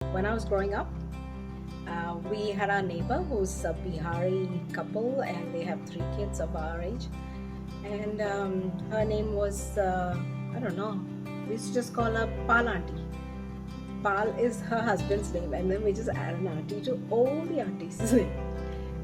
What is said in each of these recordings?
When I was growing up, we had our neighbor who's a Bihari couple, and they have 3 kids of our age. And her name was, I don't know, we used to just call her Pal Auntie. Pal is her husband's name, and then we just add an auntie to all the aunties.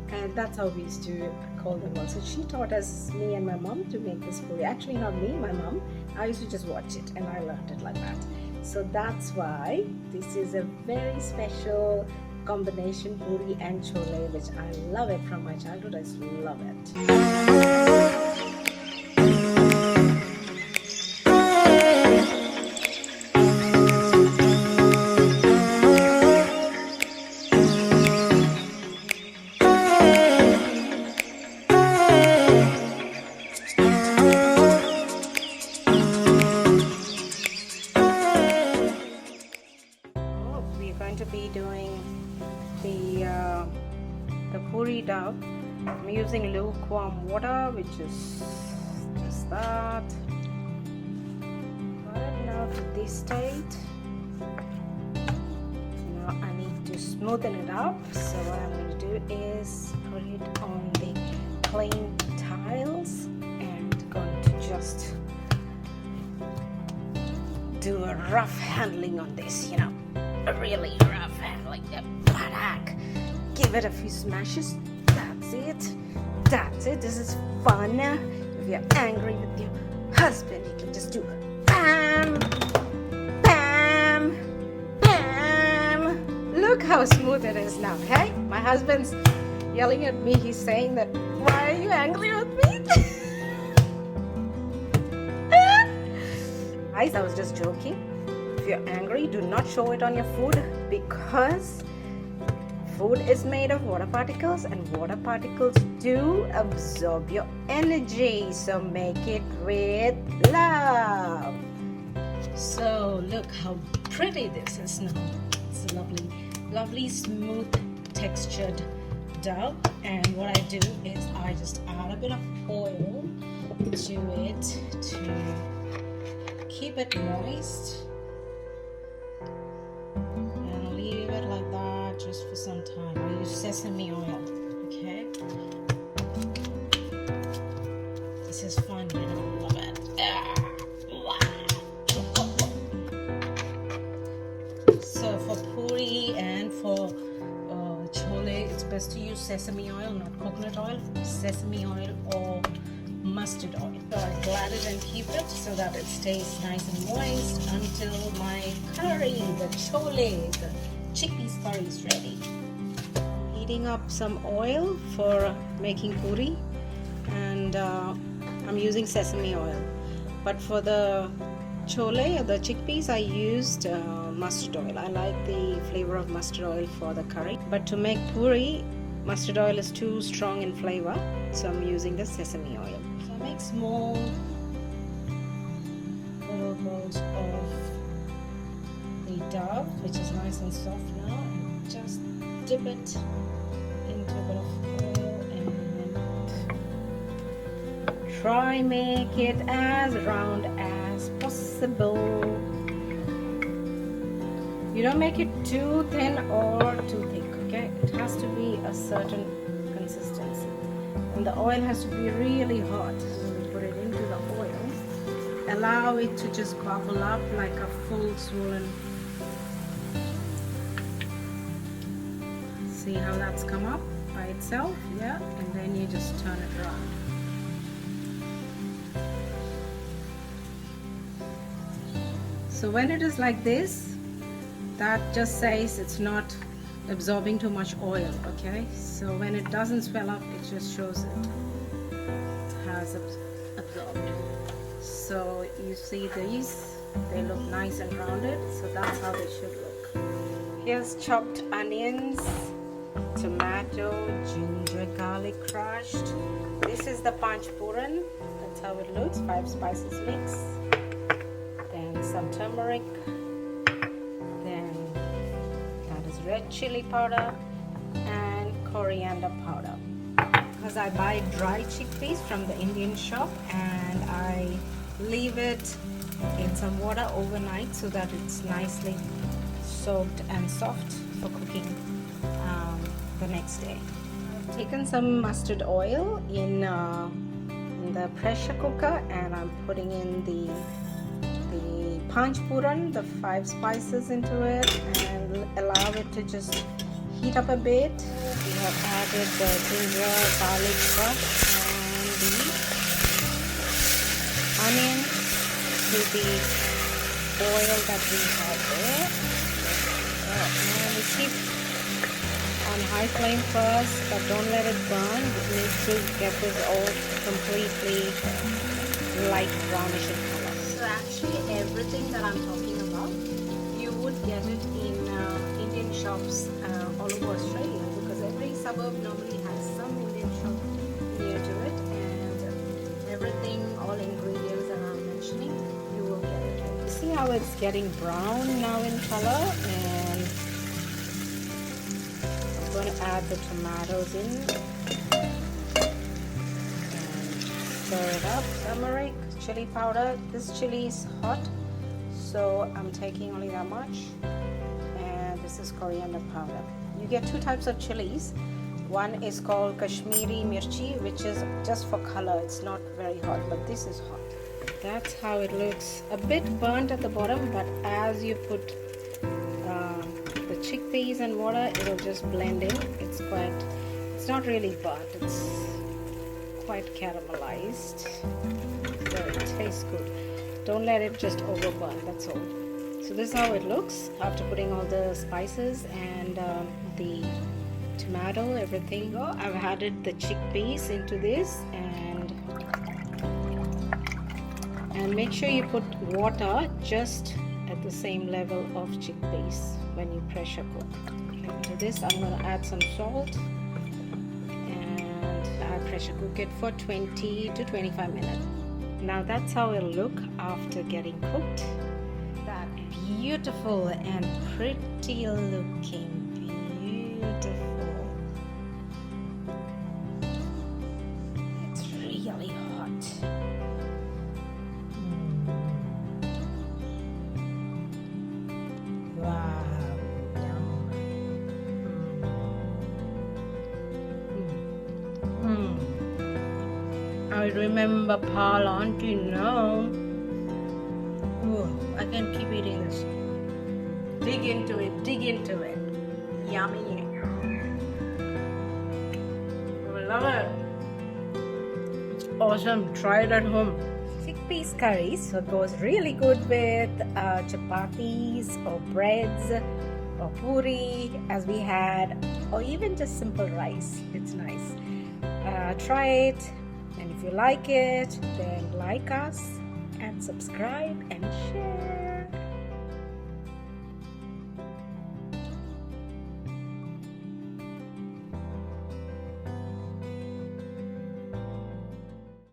And that's how we used to call them also. She taught us, me and my mom, to make this puri. Actually, not me, my mom. I used to just watch it, and I learned it like that. So that's why this is a very special combination, puri and chole, which I love it from my childhood. I just love it. To be doing the puri dough. I'm using lukewarm water, which is just that. Got it now to this state. Now I need to smoothen it up. So what I'm going to do is put it on the plain tiles and going to just do a rough handling on this, you know. A really rough handling, give it a few smashes. That's it. This is fun. If you're angry with your husband, you can just do bam, bam, bam. Look how smooth it is now. Hey, my husband's yelling at me. He's saying that, why are you angry with me? Guys, I was just joking. If you're angry, do not show it on your food, because food is made of water particles, and water particles do absorb your energy. So make it with love. So look how pretty this is now. It's a lovely smooth textured dough. And what I do is I just add a bit of oil to it to keep it moist. Just for some time. I use sesame oil. Okay. This is fun, you know, love it. So for puri and for chole, it's best to use sesame oil, not coconut oil. Sesame oil or mustard oil. So I glad it and keep it so that it stays nice and moist until my curry, the chole, the chickpeas curry is ready. Heating up some oil for making puri, and I'm using sesame oil. But for the chole or the chickpeas, I used mustard oil. I like the flavor of mustard oil for the curry. But to make puri, mustard oil is too strong in flavor, so I'm using the sesame oil. So I make small little balls of the dough, which is nice and soft now, and just dip it into a bit of oil and try make it as round as possible. You don't make it too thin or too thick, okay? It has to be a certain consistency, and the oil has to be really hot. So we put it into the oil, allow it to just bubble up like a full swollen. See how that's come up by itself? Yeah, and then you just turn it around. So when it is like this, that just says it's not absorbing too much oil, okay? So when it doesn't swell up, it just shows it has absorbed. So you see these, they look nice and rounded, so that's how they should look. Here's chopped onions, tomato, ginger, garlic crushed. This is the Panch Phoron. That's how it looks. 5 spices mix. Then some turmeric. Then that is red chili powder and coriander powder. Because I buy dry chickpeas from the Indian shop, and I leave it in some water overnight so that it's nicely soaked and soft for cooking the next day. I've taken some mustard oil in the pressure cooker, and I'm putting in the Panch Phoron, the 5 spices into it, and allow it to just heat up a bit. We have added the ginger garlic crush and the onion to the oil that we have there. And we keep on high flame first, but don't let it burn. We need to get this all completely light brownish in color. So actually everything that I'm talking about, you would get it in Indian shops all over Australia, because every suburb normally has some Indian shop near to it, and everything, all ingredients that I'm mentioning, you will get it. You see how it's getting brown now in color, and I'm going to add the tomatoes in and stir it up. Turmeric, chili powder. This chili is hot, so I'm taking only that much. And this is coriander powder. You get 2 types of chilies. One is called Kashmiri mirchi, which is just for color. It's not very hot, but this is hot. That's how it looks. A bit burnt at the bottom, but as you put the chickpeas and water, it'll just blend in. It's not really burnt. It's quite caramelized. So it tastes good. Don't let it just overburn, that's all. So this is how it looks after putting all the spices and the tomato, everything. I've added the chickpeas into this, and make sure you put water just at the same level of chickpeas when you pressure cook. And to this I'm going to add some salt, and I pressure cook it for 20 to 25 minutes. Now that's how it'll look after getting cooked. That beautiful and pretty looking, beautiful. It's really hot. Wow. I remember Paul, you know. Ooh, I can keep eating this. Dig into it, dig into it. Yummy. I love it. It's awesome. Try it at home. Chickpeas curry so goes really good with chapatis or breads or poori, as we had, or even just simple rice. It's nice. Try it. And if you like it, then like us and subscribe and share.